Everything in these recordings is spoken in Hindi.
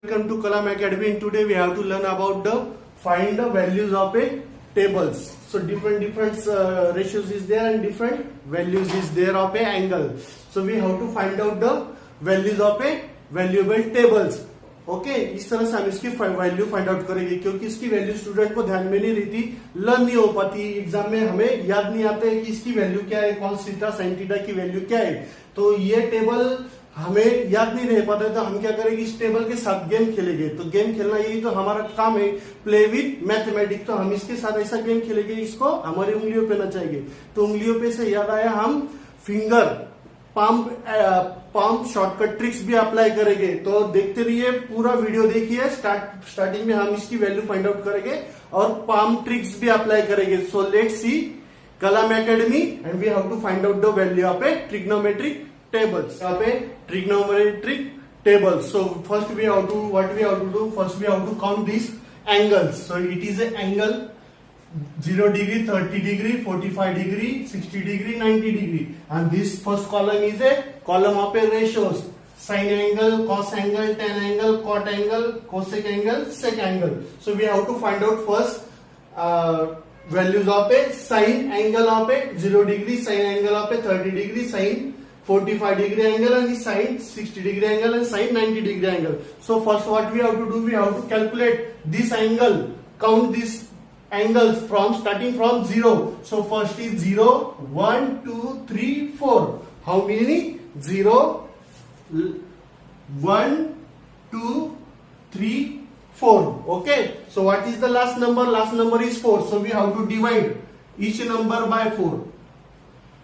Welcome to Kalam Academy. And today we have to learn about the find the values of a tables. So different ratios is there and different values is there of a angle. So we have to find out the values of a valuable tables. Okay इस तरह से हम इसकी वैल्यू फाइंड आउट करेंगे क्योंकि इसकी वैल्यू स्टूडेंट को ध्यान में नहीं रहती, लर्न नहीं हो पाती, एग्जाम में हमें याद नहीं आता है कि इसकी वैल्यू क्या है, कॉस थीटा साइन थीटा की वैल्यू क्या है. तो ये टेबल हमें याद नहीं रह पाता है तो हम क्या करेंगे, इस टेबल के साथ गेम खेलेंगे. तो गेम खेलना यही तो हमारा काम है, प्ले विथ मैथमेटिक्स. तो हम इसके साथ ऐसा गेम खेलेंगे, इसको हमारी उंगलियों पे नचाएंगे. तो उंगलियों पे से याद आया, हम फिंगर पाम शॉर्टकट ट्रिक्स भी अप्लाई करेंगे. तो देखते रहिए, पूरा वीडियो देखिए. स्टार्टिंग में हम इसकी वैल्यू फाइंड आउट करेंगे और पाम ट्रिक्स भी अप्लाई करेंगे. सो let's C Kalam Academy and we have to find out the value of a trigonometric tables. Of a trigonometric table. So first we have to do? First we have to count these angles. So it is an angle 0 degree, 30 degree, 45 degree, 60 degree, 90 degree. And this first column is a column of a ratios. Sine angle, cos angle, tan angle, cot angle, cosec angle, sec angle. So we have to find out first values of a sine angle of a 0 degree, sine angle of a 30 degree, sine 45 degree angle, and the sine 60 degree angle and sine 90 degree angle. So first what we have to do, we have to calculate this angle, count these angles starting from 0. So first is 0, 1, 2, 3, 4. How many? 0, 1, 2, 3, 4. Okay. So what is the last number? Last number is 4. So we have to divide each number by 4.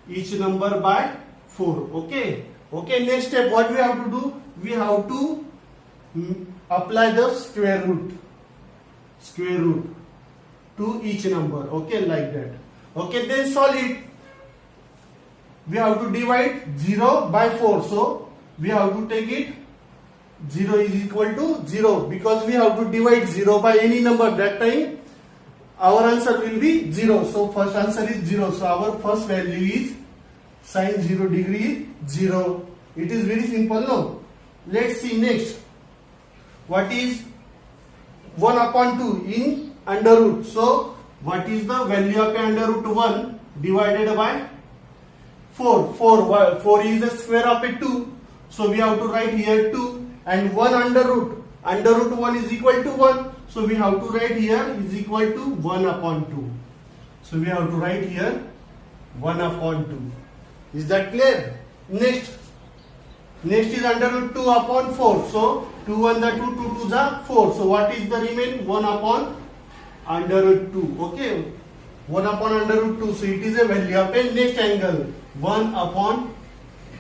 Each number by 4. Okay. Okay. Next step, what we have to do? We have to apply the square root to each number. Okay, like that. Okay, then solve it. We have to divide 0 by 4. So we have to take it 0 is equal to 0 because we have to divide 0 by any number. That time our answer will be 0. So first answer is 0. So our first value is sine 0 degree is 0. It is very simple, no? Let's see next. What is 1 upon 2 in under root? So what is the value of under root 1 divided by 4? 4 is the square of a 2. So we have to write here 2. And 1 under root 1 is equal to 1. So we have to write here is equal to 1 upon 2. So we have to write here 1 upon 2. Is that clear? Next is under root 2 upon 4. So 2 1 the 2, 2 2 the 4. So what is the remain? 1 upon under root 2. Okay, 1 upon under root 2. So it is a value of a next angle 1 upon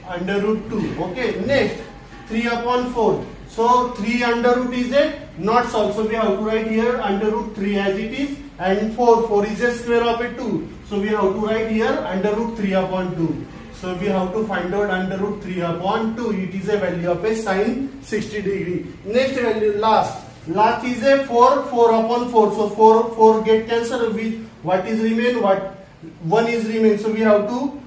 under root 2. Okay, next 3 upon 4. So 3 under root is a not solved. So we have to write here under root 3 as it is, and 4 is a square of a 2. So we have to write here under root 3 upon 2. So we have to find out under root 3 upon 2. It is a value of a sine 60 degree. Next value, last is a 4 upon 4. So 4 get cancelled with what is remain, what 1 is remain. So we have to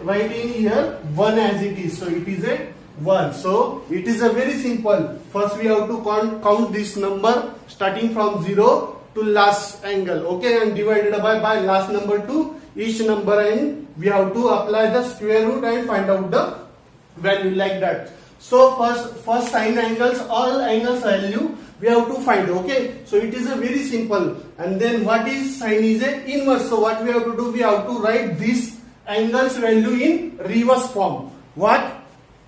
write in here 1 as it is. So it is a 1. So it is a very simple. First we have to count this number starting from 0 to last angle. Okay, and divided by last number to each number, and we have to apply the square root and find out the value like that. So first sine angles, all angles value we have to find. Okay, so it is a very simple. And then what is sine is a inverse. So what we have to do, we have to write this angles value in reverse form. What?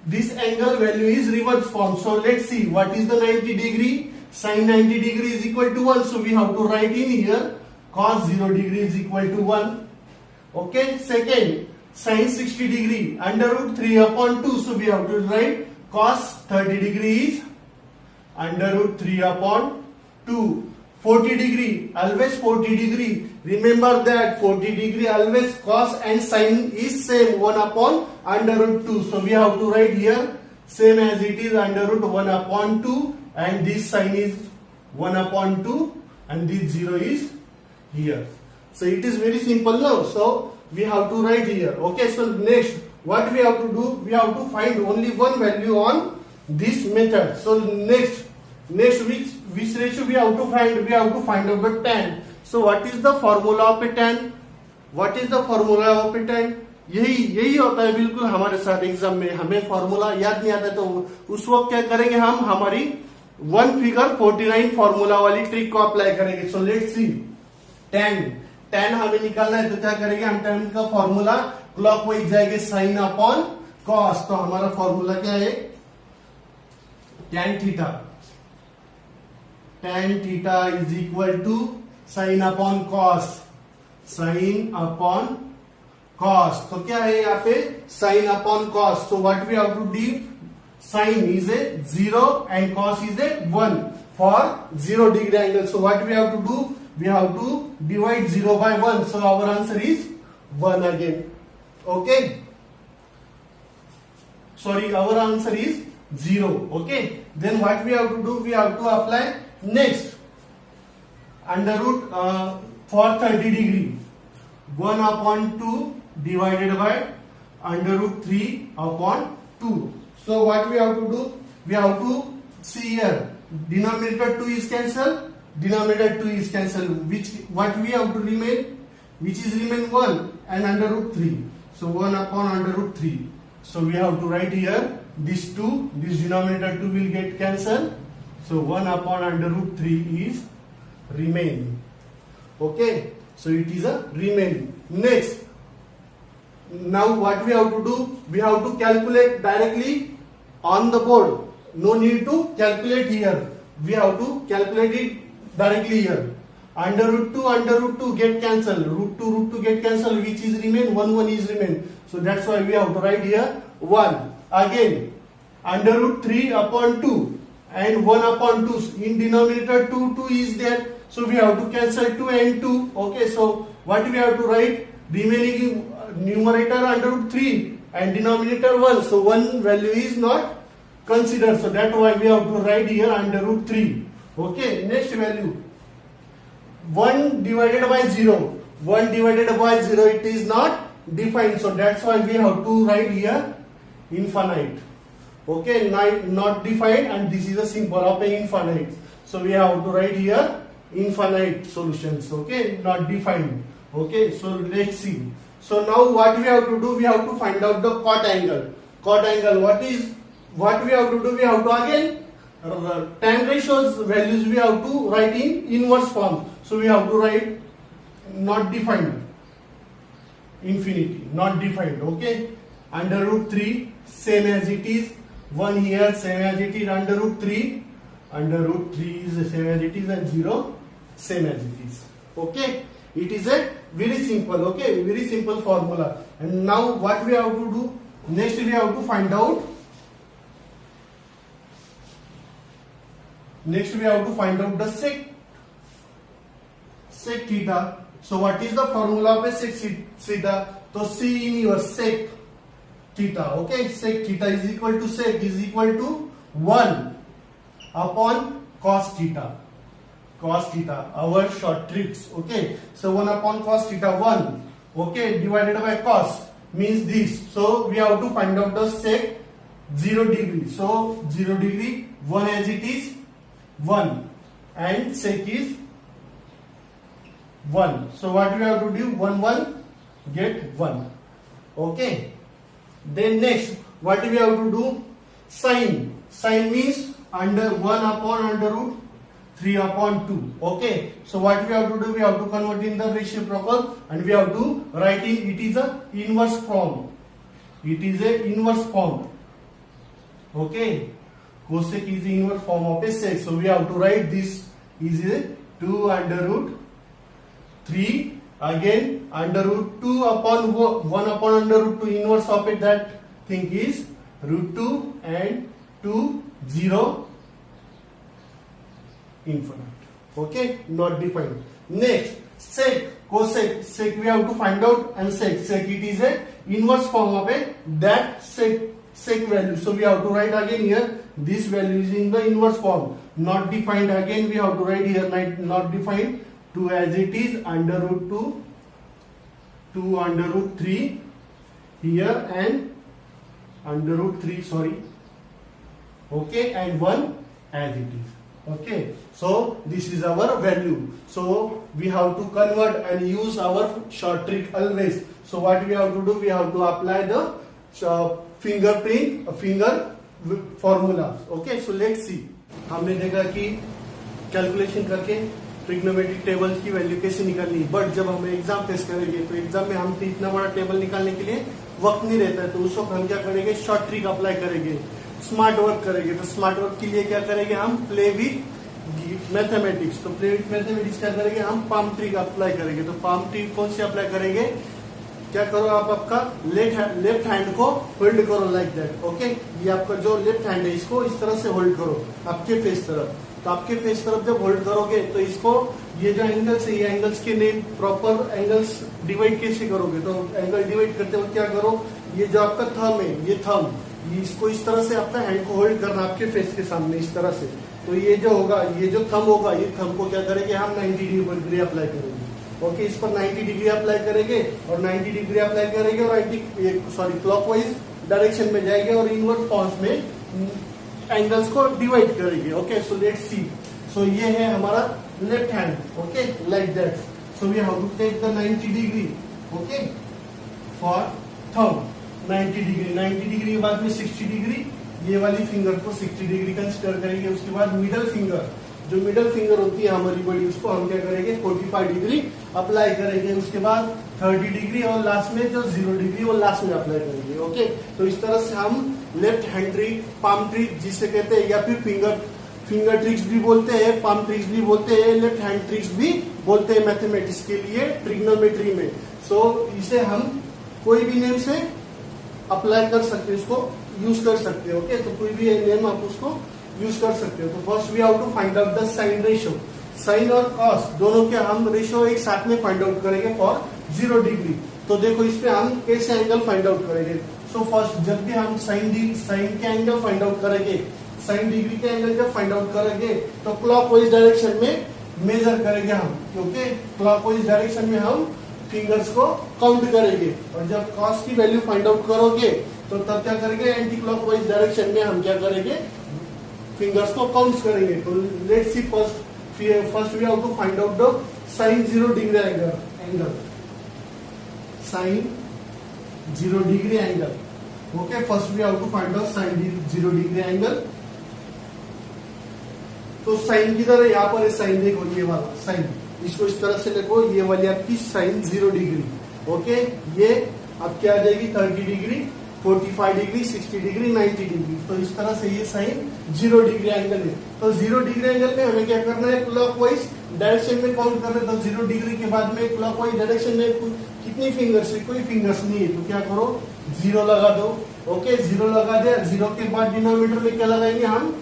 This angle value is reverse form. So let's see what is the 90 degree. Sine 90 degree is equal to 1. So we have to write in here cos 0 degree is equal to 1. Okay. Second, sine 60 degree under root 3 upon 2. So we have to write cos 30 degree is under root 3 upon 2. 40 degree, always 40 degree. Remember that 40 degree always cos and sine is same 1 upon under root 2. So we have to write here same as it is under root 1 upon 2, and this sine is 1 upon 2 and this 0 is here. So it is very simple now. So we have to write here. Okay, so next what we have to do, we have to find only one value on this method. So next Next, which ratio we have to find? We have to find out the tan. So what is the formula of a tan? What is the formula of a tan? यही होता है बिल्कुल हमारे साथ एग्जाम में, हमें फॉर्मूला याद नहीं आता तो उस वक्त क्या करेंगे, हम हमारी 1 फिगर 49 फॉर्मूला वाली ट्रिक को अप्लाई करेंगे. सो लेट्स सी. tan हमें निकालना है तो क्या करेंगे हम, tan का फॉर्मूला क्लॉकवाइज जाएंगे, साइन अपॉन कॉस. तो हमारा फॉर्मूला क्या है, tan theta is equal to sine upon cos. तो क्या है यहाँ पे, sine upon cos. So what we have to do, sine is a 0 and cos is a 1 for 0 degree angle. So what we have to do, we have to divide 0 by 1. So our answer is 1 again. Okay. Sorry, our answer is 0. Okay. Then what we have to do, we have to apply next under root for 30 degree. 1 upon 2 divided by under root 3 upon 2. So what we have to do, we have to see here, denominator 2 is cancelled. Denominator 2 is cancelled. What we have to remain, which is remain 1 and under root 3. So 1 upon under root 3. So we have to write here this 2, this denominator 2 will get cancelled. So 1 upon under root 3 is remain. Okay. So it is a remain. Next. Now what we have to do, we have to calculate directly on the board. No need to calculate here. We have to calculate it directly here. Under root 2 get cancelled. Root 2 get cancelled. Which is remain? 1 is remain. So that's why we have to write here 1. Again, under root 3 upon 2 and 1 upon 2. In denominator 2 is there. So we have to cancel 2 and 2. Okay. So what we have to write? Remaining numerator under root 3 and denominator 1. So 1 value is not considered. So that's why we have to write here under root 3. Okay, next value 1 divided by 0. 1 divided by 0, it is not defined. So that's why we have to write here infinite. Okay, not defined, and this is a symbol of a infinite. So we have to write here infinite solutions. Okay, not defined. Okay, so let's see. So now what we have to do, we have to find out the cot angle. What we have to do, we have to again tan ratios values we have to write in inverse form. So we have to write not defined, infinity, not defined. Okay, under root 3 same as it is, 1 here same as it is, under root 3 is the same as it is, and 0 same as it is. Okay, it is a very simple, okay, very simple formula. And now what we have to do, next we have to find out the sec theta. So what is the formula of a sec theta? So C in your sec theta. Okay, sec theta is equal to 1 upon cos theta. Our short tricks. Okay, so 1 upon cos theta 1. Okay, divided by cos means this. So we have to find out the sec 0 degree. So 0 degree, 1 as it is 1 and sec is 1. So what we have to do, 1 get 1. Okay, then next what we have to do, sine means under 1 upon under root 3 upon 2. Okay, so what we have to do, we have to convert in the reciprocal and we have to write in, it is a inverse form. Okay, cosec is the inverse form of a sec. So we have to write this is a 2 under root 3, again under root 2 upon 1 upon under root 2, inverse of it, that thing is root 2 and 2 0 infinite. Okay, not defined. Next, sec, cosec. Sec we have to find out, and sec it is a inverse form of a that sec value. So we have to write again here, this value is in the inverse form, not defined. Again we have to write here not defined, 2 as it is, under root 2 under root 3 here, and under root 3, sorry. Okay, and 1 as it is. Okay, so this is our value. So we have to convert and use our short trick always. So what we have to do, we have to apply the finger formulas. Okay, so let's see. हमने देखा कि कैलकुलेशन करके ट्रिग्नोमेट्रिक टेबल की वैल्यू कैसे निकालनी, बट जब हम एग्जाम फेस करेंगे तो एग्जाम में हम इतना बड़ा टेबल निकालने के लिए वक्त नहीं रहता है, तो उस वक्त हम क्या करेंगे, शॉर्ट ट्रिक अप्लाई करेंगे, स्मार्ट वर्क करेंगे. तो स्मार्ट वर्क के लिए क्या करेंगे, हम प्ले विथ मैथमेटिक्स. तो प्ले विथ मैथमेटिक्स क्या करेंगे, हम पाम ट्रिक अप्लाई करेंगे. तो पाम ट्रिक कौन सी अप्लाई करेंगे, क्या करो आप आपका लेफ्ट हैंड को होल्ड करो लाइक दैट. ओके, ये आपका जो लेफ्ट हैंड है इसको इस तरह से होल्ड करो आपके फेस तरफ. तो आपके फेस तरफ जब होल्ड करोगे तो इसको, ये जो एंगल्स है, ये एंगल्स के नेम प्रॉपर एंगल्स डिवाइड कैसे करोगे. तो एंगल डिवाइड करते वक्त क्या करो, ये जो आपका थंब है, ये थंब, इसको इस तरह से आपका हैंड को होल्ड करना आपके फेस के सामने इस तरह से. तो ये जो होगा, ये जो थंब होगा, ये थंब को क्या करेंगे, हम 90 डिग्री अप्लाई करेंगे. ओके, इस पर 90 डिग्री अप्लाई करेंगे और 90 डिग्री अप्लाई करेंगे और क्लॉकवाइज डायरेक्शन में जाएंगे और इनवर्ट फॉर्म्स में एंगल्स को डिवाइड करेंगे. Okay, so let's see. So ये है हमारा left hand. Okay, like that. So we have to take the 90 degree. Okay, for thumb 90 degree. 90 degree के बाद में 60 डिग्री, ये वाली फिंगर को 60 डिग्री कंसिडर करेंगे. उसके बाद मिडल फिंगर, जो मिडल फिंगर होती है हमारी बड़ी, उसको हम क्या करेंगे, 45 डिग्री अप्लाई करेंगे. उसके बाद 30 डिग्री और लास्ट में जो 0 डिग्री वो लास्ट में अप्लाई करेंगे. ओके, तो इस तरह से हम left hand trick, palm trick जिसे कहते हैं, या फिर फिंगर ट्रिक्स भी बोलते हैं, पाम ट्रिक्स भी बोलते हैं, लेफ्ट हैंड ट्रिक्स भी बोलते हैं मैथमेटिक्स के लिए ट्रिग्नोमेट्री में. सो इसे हम कोई भी नेम से अप्लाई कर सकते हैं, इसको यूज कर सकते हैं. ओके, तो कोई भी नेम आप उसको यूज कर सकते हो. तो first we have to find out the sine ratio. Sine और कॉस दोनों के हम रेशियो एक साथ में फाइंड आउट करेंगे फॉर 0 डिग्री. तो देखो इस पे हम कैसे एंगल फाइंड आउट करेंगे. सो फर्स्ट जब भी हम साइन के एंगल फाइंड आउट करेंगे, साइन डिग्री के एंगल जब फाइंड आउट करेंगे तो क्लॉकवाइज डायरेक्शन में मेजर करेंगे हम. क्योंकि क्लॉकवाइज डायरेक्शन में हम फिंगर्स को काउंट करेंगे. और जब कॉस की वैल्यू फाइंड आउट करोगे तो तब क्या करेंगे, एंटी क्लॉकवाइज डायरेक्शन में हम क्या करेंगे, फिंगर्स को काउंट करेंगे. तो let's see first we have to find out the sine 0 degree angle. Sine 0 degree angle. Okay, first we have to find out sine 0 degree angle. तो साइन किधर है, यहाँ पर है साइन. देखो ये वाला साइन, इसको इस तरह से देखो, ये वाली आपकी साइन 0 डिग्री. ओके, ये आपकी आ जाएगी 30 डिग्री, 45 डिग्री, 60 डिग्री, 90 डिग्री. तो इस तरह से ये साइन 0 डिग्री एंगल है. तो 0 डिग्री एंगल में हमें क्या करना है, क्लॉकवाइज डायरेक्शन में काउंट करना है. तो 0 डिग्री के बाद में क्लॉकवाइज डायरेक्शन में कितनी फिंगर्स है, कोई फिंगर्स नहीं है. तो क्या करो, 0 लगा दो. ओके, 0 लगा दिया. 0 के बाद डिनोमिनेटर में क्या लगाएंगे, हम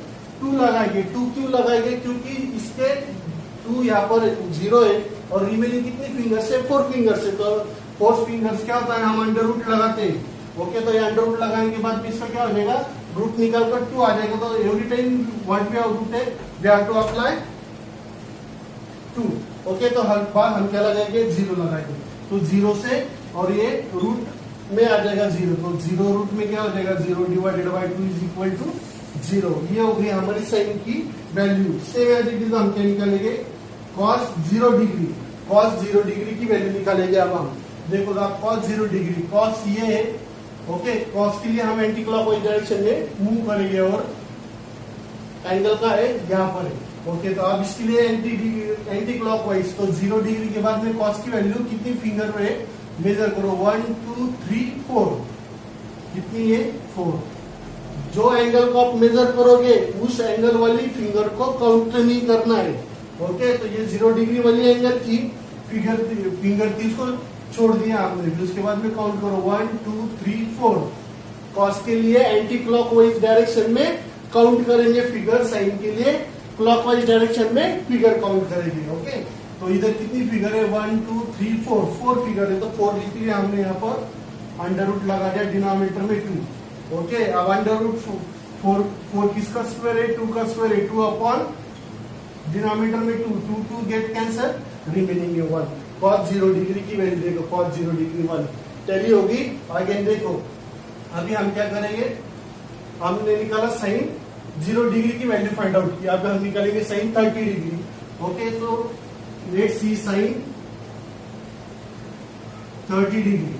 2 लगाएंगे. 2 क्यों लगाएंगे, क्योंकि इसके 2 यहाँ पर 0 है और रिमेनिंग कितनी फिंगर्स है, 4 फिंगर्स है. तो 4 फिंगर्स क्या होता है, हम अंडर रूट लगाते हैं. ओके, तो ये अंडर रूट लगाने के बाद इसका क्या हो जाएगा, रूट निकाल कर 2 आ जाएगा. तो every time what we have to take, we have to apply 2. Okay, तो हर बार हम क्या लगाएंगे, 0 लगाएंगे. तो 0 से और ये रूट में आ जाएगा 0. तो 0 रूट में क्या हो जाएगा, 0 divided by 2 is equal to 0. ये हो गई हमारी साइन की value. Same as it is हम क्या निकालेंगे, कॉस 0 डिग्री. कॉस 0 डिग्री की वैल्यू निकालेंगे. अब हम देखो आप कॉस 0 डिग्री, कॉस ये है. ओके, कॉस के लिए हम एंटी क्लॉकवाइज डायरेक्शन में मूव करेंगे और एंगल का है यहाँ पर है. ओके, तो अब इसके लिए एंटी क्लॉकवाइज. तो 0 डिग्री के बाद में कॉस की वैल्यू कितनी फिंगर पे मेजर करो, 1 2 3 4. कितनी है, 4. जो एंगल को आप मेजर करोगे उस एंगल वाली फिंगर को काउंट नहीं करना है. ओके, तो ये 0 डिग्री वाली एंगल थी, फिंगर थी, उसको छोड़ दिया आपने. फिर उसके बाद में काउंट करो 1 2 3 4. कॉस के लिए एंटी क्लॉकवाइज डायरेक्शन में काउंट करेंगे फिगर, साइन के लिए क्लॉकवाइज डायरेक्शन में फिगर काउंट करेंगे. ओके, तो इधर कितनी फिगर है, 1 2 3 4. 4 फिगर है. तो 4 इसलिए हमने यहाँ पर अंडर रूट लगा दिया, डिनोमिनेटर में 2. ओके, अब अंडर रूट 4 किसका स्क्वायर है, 2 का स्क्वायर है. 2 अपॉन डिनोमिनेटर में 2 गेट कैंसर, रिमेनिंग है 1. कॉस 0 डिग्री की वैल्यू देखो, कॉस 0 डिग्री 1 टैली होगी. अगेन देखो, अभी हम क्या करेंगे, हमने निकाला साइन 0 डिग्री की वैल्यू फाइंड आउट की, अब हम निकालेंगे साइन 30 डिग्री। ओके, तो let's see sine 30 degree.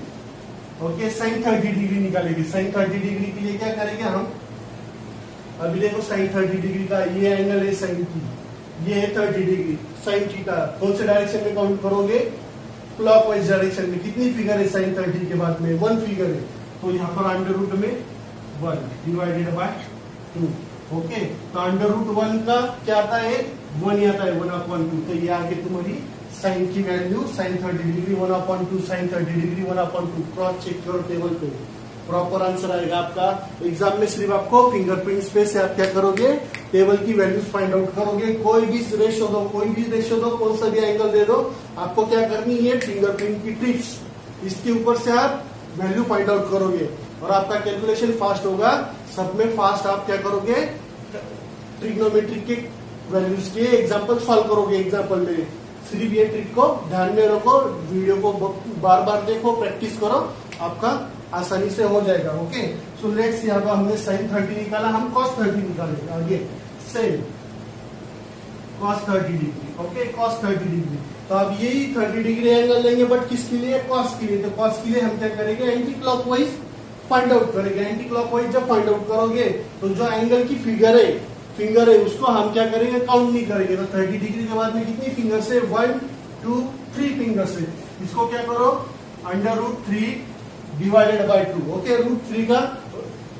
Okay, sine 30 degree निकालेंगे। साइन 30 डिग्री के लिए क्या करेंगे हम, अभी देखो साइन 30 डिग्री का ये एंगल है साइन की, ये है 30 डिग्री साइन थीटा। कौन से डायरेक्शन में काउंट करोगे, क्लॉकवाइज डायरेक्शन में। कितनी फिगर है साइन 30 के बाद में, 1 फिगर है, तो यहाँ पर अंडर रूट में 1 डिवाइडेड बाय 2। ओके, तो अंडर रूट 1 का क्या आता है, 1 आता है, 1/2। तो ये आगे तुम्हारी साइन की value sine 30 degree 1/2 sine 30 degree 1/2। Cross check करो टेबल पे, प्रॉपर आंसर आएगा आपका। एग्जाम में सिर्फ आपको फिंगरप्रिंट पे से आप क्या करोगे, टेबल की वैल्यूज फाइंड आउट करोगे। कोई भी रेशो दो, कौन सा भी एंगल दे दो, आपको क्या करनी है, फिंगरप्रिंट की ट्रिक्स, इसके ऊपर से आप वैल्यू फाइंड आउट करोगे और आपका कैलकुलेशन फास्ट होगा। सब में फास्ट आप क्या करोगे, ट्रिग्नोमेट्रिक के वैल्यूज के एग्जाम्पल सॉल्व करोगे। एग्जाम्पल में सिर्फ ये ट्रिक को ध्यान में रखो, वीडियो को बार बार देखो, प्रैक्टिस करो, आपका आसानी से हो जाएगा। ओके, सो लेट्स यहाँ पर हमने साइन 30 निकाला, हम कॉस 30 निकालेंगे आगे। Same cos 30 degree. Okay, cos 30 degree, तो अब यही 30 डिग्री एंगल लेंगे, बट किसके लिए, कॉस के लिए। तो कॉस के लिए हम क्या करेंगे, एंटी क्लॉकवाइज फाइंड आउट करेंगे। एंटी क्लॉकवाइज जब फाइंड आउट करोगे तो जो एंगल की फिंगर है उसको हम क्या करेंगे, काउंट नहीं करेंगे। तो 30 डिग्री के बाद में कितनी फिंगर्स है, 1 2 3 फिंगर्स है। इसको क्या करो, under root 3 divided by 2। Okay, root 3 का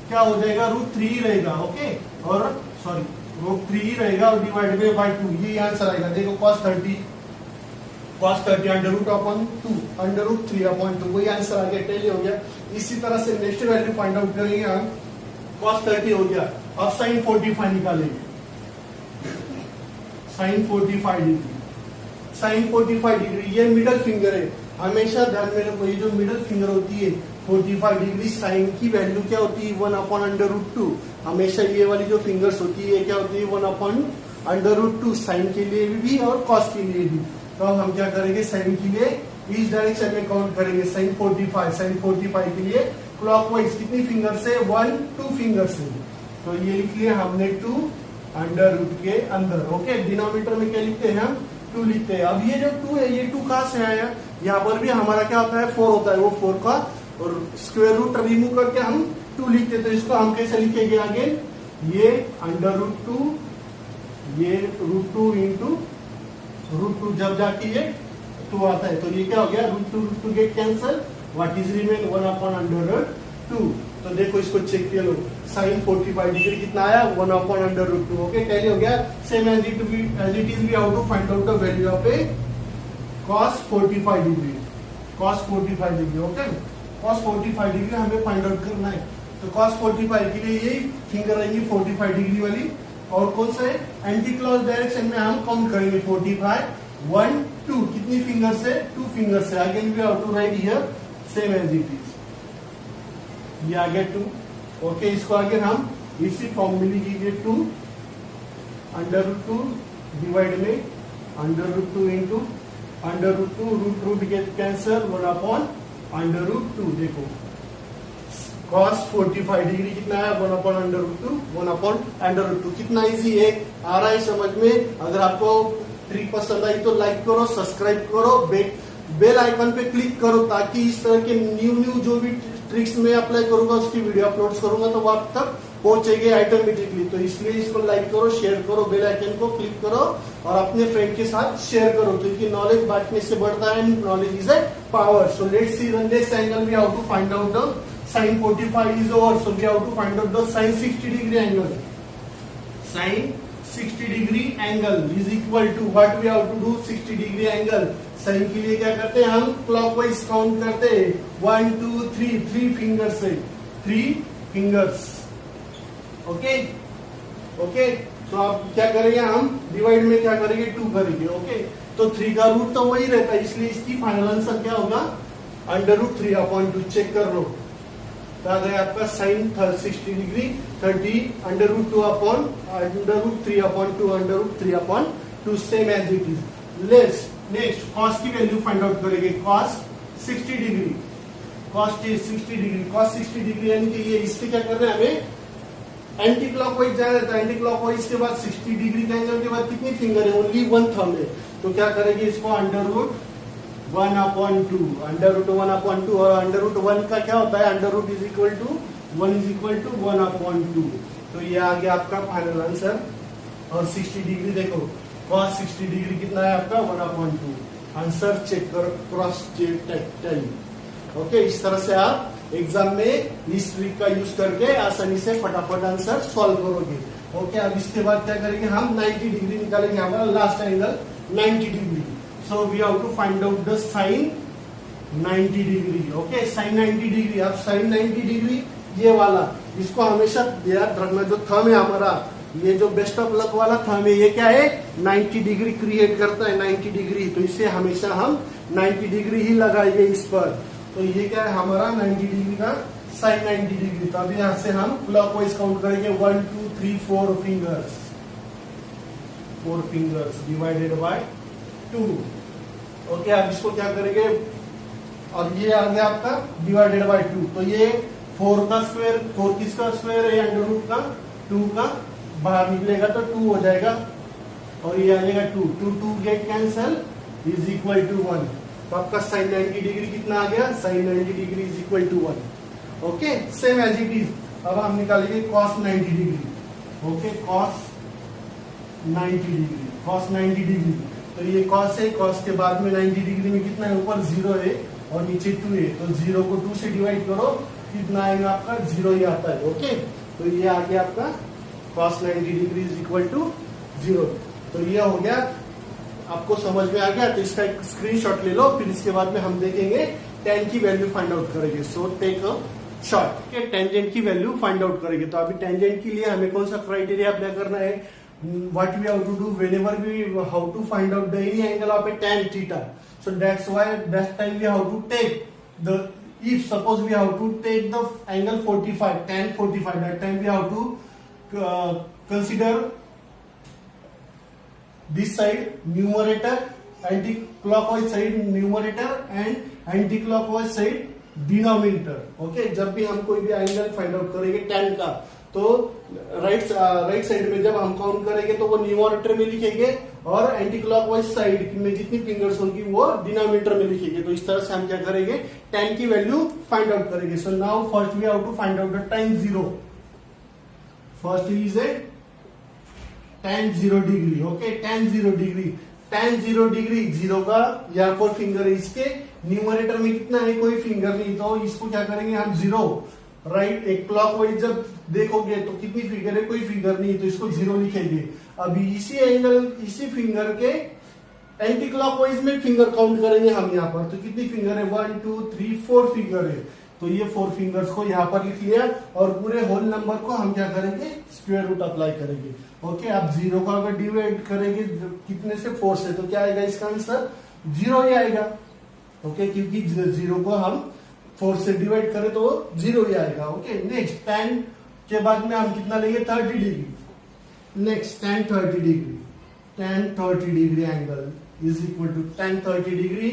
क्या हो जाएगा, रूट 3 रहेगा। ओके, और सॉरी रूट 3 रहेगा और डिवाइडेड बाय 2, ये आंसर आएगा। देखो cos 30 under root upon 2 under root 3/2, वही आंसर आ गया, टेली हो गया। इसी तरह से नेक्स्ट वैल्यू फाइंड आउट करेंगे हम, cos 30 हो गया। अब साइन 45 निकालेंगे, साइन 45 डिग्री। साइन 45 डिग्री ये मिडल फिंगर है, हमेशा ध्यान में रखो, ये जो मिडल फिंगर होती है 45 डिग्री, साइन की वैल्यू क्या होती है, 1/√2। हमेशा ये वाली जो फिंगर्स होती है क्या होती है, 1/√2, साइन के लिए भी और कॉस के लिए भी। तो अब हम क्या करेंगे, साइन के लिए इस डायरेक्शन में काउंट करेंगे, साइन 45 के लिए क्लॉकवाइज कितनी फिंगर से, 1 2 फिंगर से। तो ये लिख लिया हमने 2 अंडर रूट के अंदर। ओके, डिनोमिनेटर में क्या लिखते हैं हम, 2 लिखते हैं। अब ये जो 2 है, ये 2 कहां से आया, यहाँ पर भी हमारा क्या होता है, 4 होता है, वो 4 का और स्क्वायर रूट रिमूव करके हम 2 लिखते हैं। तो इसको हम कैसे लिखेंगे आगे, ये अंडर रूट 2, ये √2 इंटू √2, जब जाके ये 2 आता है तो ये क्या हो गया, √2 get cancel, what is remain 1/√2। तो देखो इसको चेक किया लो, साइन 45 डिग्री कितना आया, 1/√2। ओके, टैली हो गया। Same as it is we how to find out the value of a cos 45 degree, cos 45 degree. Okay, cos 45 degree हमें फाइंड आउट करना है। तो cos 45 के लिए यही फिंगर रहेंगी 45 डिग्री वाली, और कौन सा है, एंटी क्लॉक डायरेक्शन में हम काउंट करेंगे 45 1 2, कितनी फिंगर से, 2 फिंगर से। Again we have to write here same as it is, ये आ गया 2। ओके, इसको आगे हम इसी फॉर्म में लिखेंगे, 2 अंडर√2 डिवाइड में अंडर√2 इंटू अंडर√2, रूट गेट कैंसल, 1/√2। देखो cos 45 डिग्री कितना है, 1/√2, 1/√2। कितना इजी है, आ रहा है समझ में। अगर आपको ट्रिक पसंद आई तो लाइक करो, सब्सक्राइब करो, बेल आइकन पे क्लिक करो, ताकि इस तरह के न्यू जो भी ट्रिक्स में अप्लाई करूंगा उसकी वीडियो अपलोड करूंगा तो वो आप तक पहुंचेगी ऑटोमेटिकली। तो इसलिए इसको लाइक करो, शेयर करो, बेल आइकन को क्लिक करो और अपने फ्रेंड के साथ शेयर करो, क्योंकि नॉलेज बांटने से बढ़ता है, knowledge is a power. So let's see the next angle, we how to find out the sin 45 is over, so we have to find out the sin 60 degree angle. Sin 60 degree angle is equal to what we have to do, 60 degree angle. sin के लिए क्या करते हैं हम, क्लॉकवाइज काउंट करते हैं, 1 2 3 फिंगर्स से, 3 फिंगर्स। ओके, तो आप क्या करेंगे, हम डिवाइड में क्या करेंगे, 2 करेंगे। ओके, तो 3 का रूट तो वही रहता है, इसलिए इसकी फाइनल आंसर क्या होगा, √3/2। चेक कर लो, तो आ गया आपका साइन 60 डिग्री 30 √2 अपॉन √3/2 √3/2, same as it is. Next cos की वैल्यू फाइंड आउट करेंगे, cos 60 डिग्री, cos 60 डिग्री यानी कि ये इसके क्या कर रहे हैं, हमें एंटी क्लॉकवाइज जा रहा है, तो एंटी क्लॉकवाइज के बाद 60 डिग्री के एंगल के बाद कितनी फिंगर है? ओनली वन थंब है। तो क्या करेंगे इसको अंडर रूट 1/2, अंडर रूट 1/2, और अंडर रूट 1 का क्या होता है? Under root is equal to 1 is equal to 1/2। तो ये आ गया आपका फाइनल आंसर। और 60 डिग्री देखो, cos 60 डिग्री कितना है आपका? 1/2। आंसर चेक करो, क्रॉस चेक। ओके, इस तरह से आप एग्जाम में इस ट्रिक का यूज करके आसानी से फटाफट आंसर सॉल्व करोगे। ओके, अब इसके बाद क्या करेंगे हम? 90 डिग्री निकालेंगे, हमारा last angle 90 degree. So we have to find out the sine 90 degree. Okay, sine 90 degree. अब साइन 90 डिग्री ये वाला, इसको हमेशा याद रखना। जो थंब है हमारा, ये जो बेस्ट ऑफ लक वाला थंब है, ये क्या है? 90 डिग्री क्रिएट करता है, 90 डिग्री। तो इसे हमेशा हम 90 डिग्री ही लगाएंगे इस पर। तो ये क्या है हमारा? 90 डिग्री का साइन 90 डिग्री। तो अब यहां से हम क्लॉकवाइज काउंट करेंगे, 1 2 3 4 fingers, 4 fingers divided by 2। Okay, अब इसको क्या करेंगे? और ये आ गया आपका डिवाइडेड बाय 2। तो ये 4 का स्क्वायर, 4 किसका स्क्वायर है? अंडर रूट का 2 का, बाहर निकलेगा तो 2 हो जाएगा, और ये आ जाएगा 2 2 2 get cancel is equal to 1। तो आपका साइन 90 डिग्री कितना आ गया? Sine 90 degree is equal to 1। Okay, same as it is. अब हम निकालेंगे cos 90 degree. Okay, cos 90 degree, cos 90 degree. तो ये cos है, cos के बाद में 90 डिग्री में कितना है? ऊपर 0 है और नीचे 2 है। तो 0 को 2 से डिवाइड करो, कितना आएगा आपका? 0 ही आता है। ओके, तो ये आ गया आपका cos 90 degree is equal to 0। तो ये हो गया, आपको समझ में आ गया? तो इसका एक स्क्रीनशॉट ले लो, फिर इसके बाद में हम देखेंगे tan की वैल्यू फाइंड आउट करेंगे। सो टेक अ शॉट के टेंजेंट की वैल्यू फाइंड आउट करेंगे। तो अभी टेंजेंट के लिए हमें कौन सा क्राइटेरिया अप्लाई करना है? What we have to do whenever we how to find out the any angle of a tan theta. So that's why that time we have to take the, if suppose we have to take the angle 45, tan 45, that time we have to consider this side numerator, anti-clockwise side numerator and anti-clockwise side denominator. Okay, जब भी हम कोई भी एंगल फाइंड आउट करेंगे tan का, तो राइट साइड में जब हम काउंट करेंगे तो वो न्यूमरेटर में लिखेंगे, और एंटी क्लॉकवाइज साइड में जितनी फिंगर्स होंगी वो डिनोमिनेटर में लिखेंगे। तो इस तरह से हम क्या करेंगे? tan की वैल्यू फाइंड आउट करेंगे। So now first we have to find out the tan 0। First is a tan 0 degree. Okay, tan 0 degree, tan 0 degree, 0 का यहाँ पर फिंगर है, इसके न्यूमरेटर में कितना है? कोई फिंगर नहीं। तो इसको क्या करेंगे हम? 0। राइट, एक क्लॉकवाइज जब देखोगे तो कितनी फिंगर है? कोई फिंगर नहीं, तो इसको 0 लिखेंगे। अभी इसी एंगल, इसी फिंगर के एंटी क्लॉकवाइज में फिंगर काउंट करेंगे हम यहाँ पर। तो कितनी फिंगर है? 1 2 3 4 फिंगर है। तो ये 4 फिंगर्स को यहाँ पर लिख लिया, और पूरे होल नंबर को हम क्या करेंगे? स्क्वायर रूट अप्लाई करेंगे। ओके, अब 0 को अगर डिवाइड करेंगे कितने से? 4 से, तो क्या आएगा इसका आंसर? 0 ही आएगा। ओके, क्योंकि 0 को हम 4 से डिवाइड करें तो 0 ही आएगा। ओके, नेक्स्ट tan के बाद में हम कितना लेंगे? 30 degree. Next tan 30 degree, tan 30 degree angle is equal to tan 30 degree.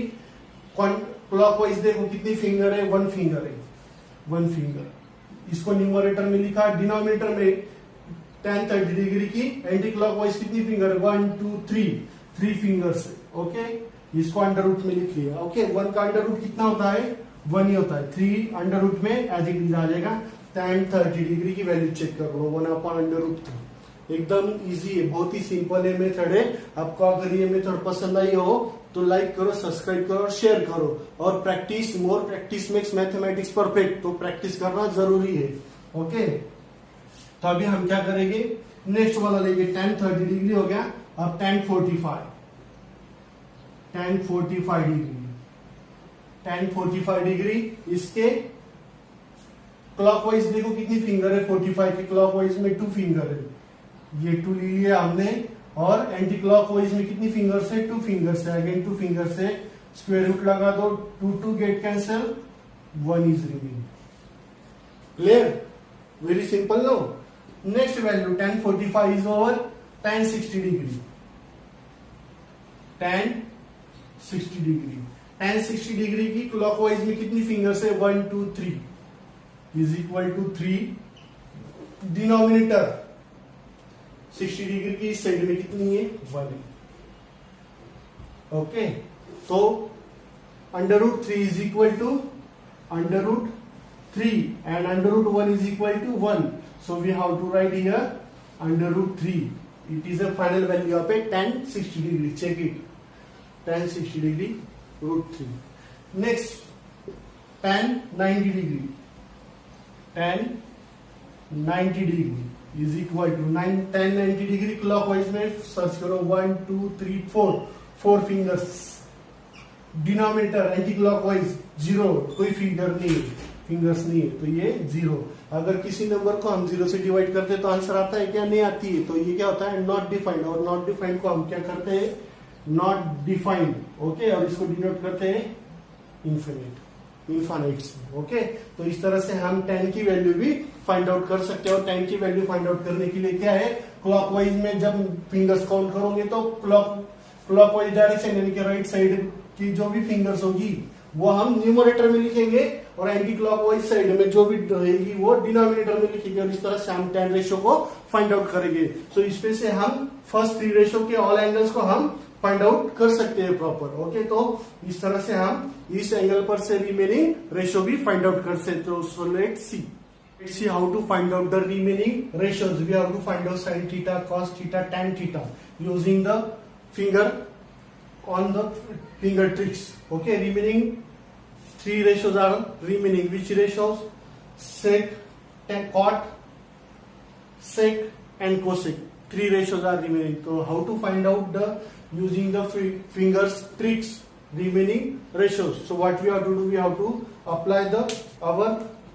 Clockwise देखो कितनी फिंगर है? 1 फिंगर है, 1 फिंगर। इसको न्यूमरेटर में लिखा, डिनोमिनेटर में tan 30 डिग्री की एंटी क्लॉकवाइज कितनी फिंगर है? 1 2 3 फिंगर्स है। ओके, इसको अंडर रूट में लिख लिया। ओके, 1 का अंडर रूट कितना होता है? 1 ही होता है। 3 अंडर रूट में एज इट इज आ जाएगा। tan 30 डिग्री की वैल्यू चेक कर लो, 1/√3। एकदम इजी है, बहुत ही सिंपल है मेथड है। आपको अगर ये मेथड पसंद आई हो तो लाइक करो, सब्सक्राइब करो, शेयर करो। और practice, more practice makes mathematics perfect. तो प्रैक्टिस करना जरूरी है। ओके, तो अभी हम क्या करेंगे? नेक्स्ट वाला लेंगे। tan 30 डिग्री हो गया। अब tan 45 डिग्री, tan 45 डिग्री। इसके क्लॉकवाइज देखो कितनी फिंगर है? 45 के क्लॉकवाइज में 2 फिंगर है, ये 2 ले लिया हमने। और एंटी क्लॉकवाइज में कितनी फिंगर से? 2 फिंगर से। अगेन 2 फिंगर से स्क्वायर रूट लगा दो, 2 2 get cancel, 1 is remaining. Clear? Very simple no. Next value tan 45 is over tan 60 degree, tan 60 degree. tan 60 degree की क्लॉकवाइज में कितनी फिंगर्स है? 1 2 3 is equal to 3 denominator 60 degree की इस साइड में कितनी है 1 है। ओके, तो √3 is equal to √3 and √1 is equal to 1. So we have to write here √3. It is a final value of a tan 60 degree. Check it. Tan 60 degree √3. Next, tan 90 degree. Tan 90 degree is equal to tan 90 degree clockwise में सर्च करो 1 2 3 4 फिंगर्स। डिनोमिनेटर एंटी क्लॉकवाइज 0, कोई फिंगर्स नहीं है, तो ये 0। अगर किसी नंबर को हम 0 से डिवाइड करते हैं तो आंसर आता है क्या, नहीं आती है, तो ये क्या होता है नॉट डिफाइंड। और नॉट डिफाइंड को हम क्या करते हैं नॉट डिफाइंड। ओके, और इसको डिनोट करते हैं इनफाइनाइट से। ओके, तो इस तरह से हम tan की वैल्यू भी फाइंड आउट कर सकते हैं। और tan की वैल्यू फाइंड आउट करने के लिए क्या है, क्लॉकवाइज में जब फिंगर्स काउंट करोगे तो क्लॉकवाइज डायरेक्शन यानी कि राइट साइड की जो भी फिंगर्स होगी वो हम न्यूमरेटर में लिखेंगे और एंटी क्लॉकवाइज साइड में जो भी रहेगी वो डिनोमिनेटर में लिखेंगे। और इस तरह से हम tan रेशियो को फाइंड आउट करेंगे। सो इसमें से हम फर्स्ट 3 रेशियो के ऑल एंगल्स को हम फाइंड आउट कर सकते हैं प्रॉपर। ओके, तो इस तरह से हम इस एंगल पर से रिमेनिंग रेशियो भी फाइंड आउट कर सकते हो। So let's see how to find out the remaining ratios. We have to find out sin theta, cos theta, tan theta using the finger on the finger tricks. Okay, remaining 3 ratios are remaining. Which ratios? Sec, cot, sec and cosec. 3 ratios are remaining. So how to find out the using the fingers tricks remaining ratios? So what we have to do? We have to apply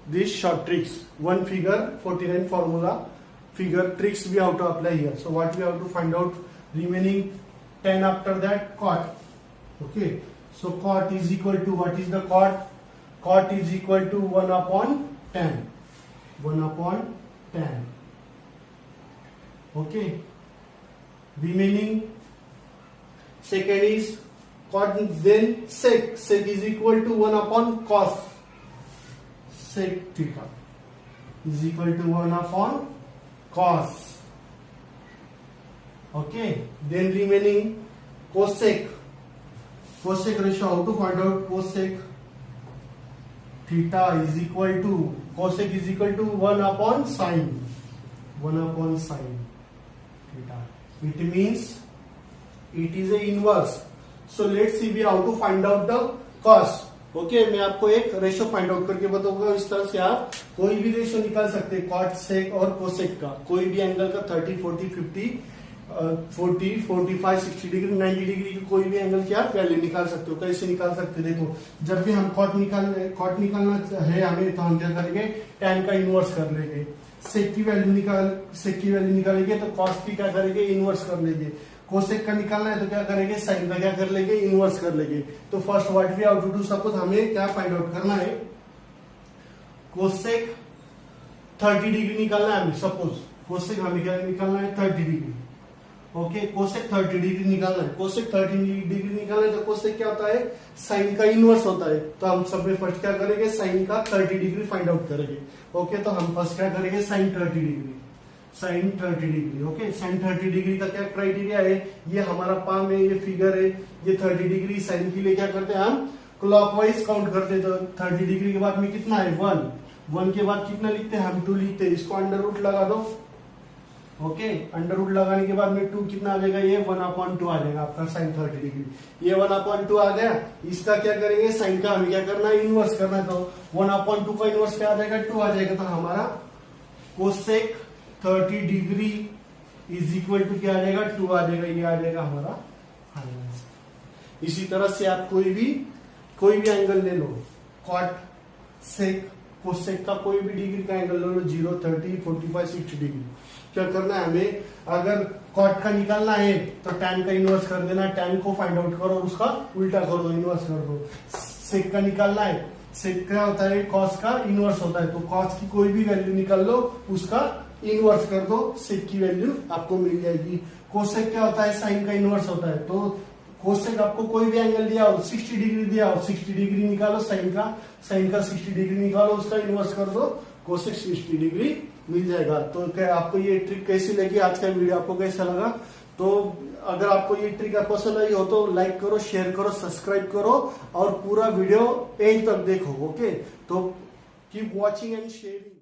these short tricks. One figure 49 formula figure tricks we have to apply here. So what we have to find out remaining 10 after that cot. Okay, so cot is equal to, what is the cot? Cot is equal to 1 upon 10. 1 upon 10. Okay, remaining second is cot, then sec. Sec is equal to 1 upon cos. Sec theta is equal to 1 upon cos. Okay, then remaining cosec. Cosec ratio, how to find out cosec? Theta is equal to, cosec is equal to 1 upon sin. 1 upon sin theta. It means it is a inverse. So let's see we how to find out the cos. Okay, मैं आपको एक रेशियो फाइंड आउट करके बताऊंगा। इस तरह से आप कोई भी रेशियो निकाल सकते हैं कॉट सेक और कोसेक का। कोई भी एंगल का 30 40 50 40 45 60 डिग्री 90 डिग्री की कोई भी एंगल की आप वैल्यू निकाल सकते हो। कैसे निकाल सकते हो, देखो जब भी हम कॉट निकालना है हमें, तो हम क्या करेंगे tan का इनवर्स कर लेंगे। सेक की वैल्यू निकालेंगे तो कॉस की क्या करेंगे इनवर्स कर लेंगे। कोसेक का निकालना है तो क्या करेंगे साइन का क्या कर लेंगे इनवर्स कर लेंगे। तो first what we have to do, suppose हमें क्या फाइंड आउट करना है, कोसेक 30 डिग्री निकालना है हमें। सपोज कोसेक हमें क्या निकालना है 30 डिग्री। ओके, कोसेक 30 डिग्री निकालना है। कोसेक 30 डिग्री निकालना है तो कोसेक क्या होता है साइन का इनवर्स होता है। तो हम सब में फर्स्ट क्या करेंगे साइन का 30 डिग्री फाइंड आउट करेंगे। ओके, तो हम फर्स्ट क्या करेंगे sine 30 degree. Sine 30 degree. Okay, sine 30 degree का क्या क्राइटेरिया है, ये हमारा पाम है, ये फिगर है, ये 30 डिग्री। साइन के लिए क्या करते हैं हम क्लॉकवाइज काउंट करते हैं। तो 30 डिग्री के बाद में कितना है 1 के बाद कितना लिखते हैं हम 2 लिखते हैं। इसको अंडर रूट लगा दो। ओके, अंडर रूट लगाने के बाद में 2 कितना आ जाएगा, ये 1/2 आ जाएगा आपका साइन 30 डिग्री। ये 1/2 आ गया। इसका क्या करेंगे साइन का हमें क्या करना है इनवर्स करना है। तो 1/2 का इनवर्स क्या आ जाएगा 2 आ जाएगा। तो हमारा cosec 30 degree is equal to क्या आ जाएगा 2 आ जाएगा। ये आ जाएगा हमारा आंसर। इसी तरह से आप कोई भी एंगल ले लो, कॉट सेक कोसेक का कोई भी डिग्री का एंगल ले लो, 0 30 45 60 डिग्री। क्या करना है हमें, अगर कॉट का निकालना है तो tan का इनवर्स कर देना। tan को फाइंड आउट करो और उसका उल्टा कर दो, इनवर्स कर दो। सेक का निकालना है, सेक क्या होता है कॉस का इनवर्स होता है। तो कॉस की कोई भी वैल्यू निकाल लो, उसका इनवर्स कर दो, सेक की वैल्यू आपको मिल जाएगी। कोसेक क्या होता है साइन का इनवर्स होता है। तो कोसेक आपको कोई भी एंगल दिया हो, 60 डिग्री दिया हो, 60 डिग्री निकालो साइन का 60 डिग्री निकालो, उसका इनवर्स कर दो, कोसेक 60 डिग्री मिल जाएगा। तो क्या आपको ये ट्रिक कैसी लगी, आज का वीडियो आपको कैसा लगा? तो अगर आपको ये ट्रिक पसंद आई हो तो लाइक करो, शेयर करो, सब्सक्राइब करो और पूरा वीडियो एंड तक देखो। ओके, तो कीप वॉचिंग एंड शेयरिंग।